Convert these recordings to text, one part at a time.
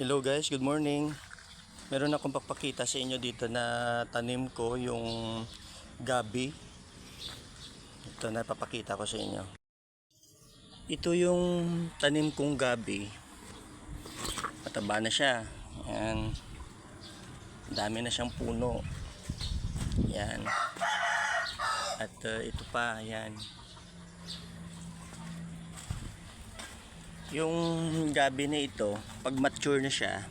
Hello guys, good morning. Meron akong papakita sa inyo dito na tanim ko, yung gabi. Ito na papakita ko sa inyo. Ito yung tanim kong gabi. Mataba na siya. Ayan. Dami na siyang puno. Ayan. At ito pa, ayan. Yung gabi na ito, pag mature na siya,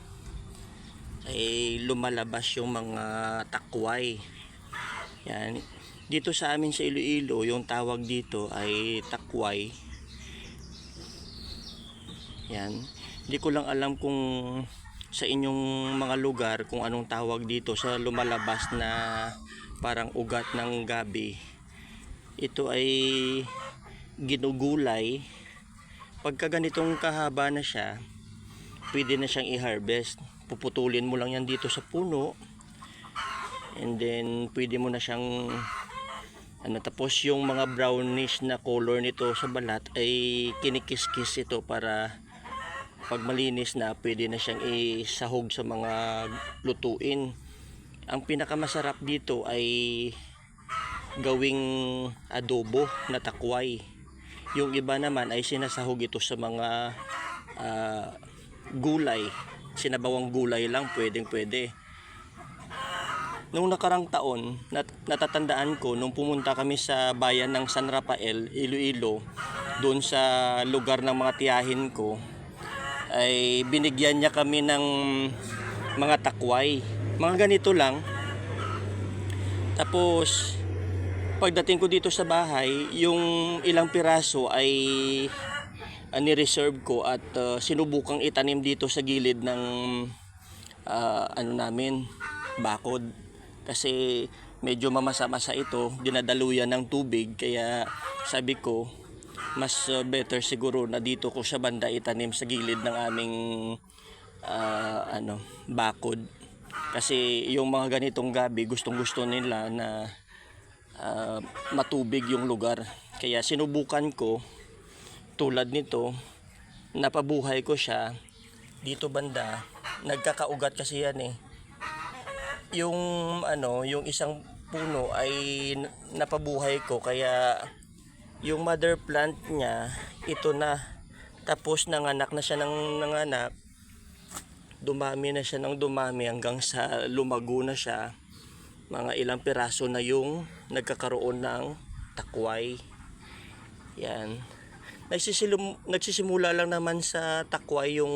ay lumalabas yung mga takway. Yan. Dito sa amin sa Iloilo, yung tawag dito ay takway. Yan. Hindi ko lang alam kung sa inyong mga lugar kung anong tawag dito sa lumalabas na parang ugat ng gabi. Ito ay ginugulay. Pagka ganitong kahaba na siya, pwede na siyang i-harvest. Puputulin mo lang yan dito sa puno, and then pwede mo na siyang tapos yung mga brownish na color nito sa balat ay kinikis-kis ito para pag malinis na pwede na siyang isahog sa mga lutuin. Ang pinakamasarap dito ay gawing adobo na takway. Yung iba naman ay sinasahog ito sa mga gulay, sinabawang gulay lang, pwede. Nung nakarang taon, natatandaan ko nung pumunta kami sa bayan ng San Rafael, Iloilo, doon sa lugar ng mga tiyahin ko, ay binigyan niya kami ng mga takway, mga ganito lang. Tapos pagdating ko dito sa bahay, yung ilang piraso ay ni-reserve ko at sinubukang itanim dito sa gilid ng namin, bakod. Kasi medyo mamasa-masa ito, dinadaluyan ng tubig, kaya sabi ko mas better siguro na dito ko sa banda itanim sa gilid ng aming bakod. Kasi yung mga ganitong gabi, gustong-gusto nila na matubig yung lugar. Kaya sinubukan ko, tulad nito, napabuhay ko siya dito banda. Nagkakaugat kasi yan eh. Yung isang puno ay napabuhay ko, kaya yung mother plant niya ito na. Tapos nanganak na siya ng nanganak, dumami na siya ng dumami hanggang sa lumago na siya. Mga ilang piraso na yung nagkakaroon ng takway. Yan. Nagsisimula lang naman sa takway yung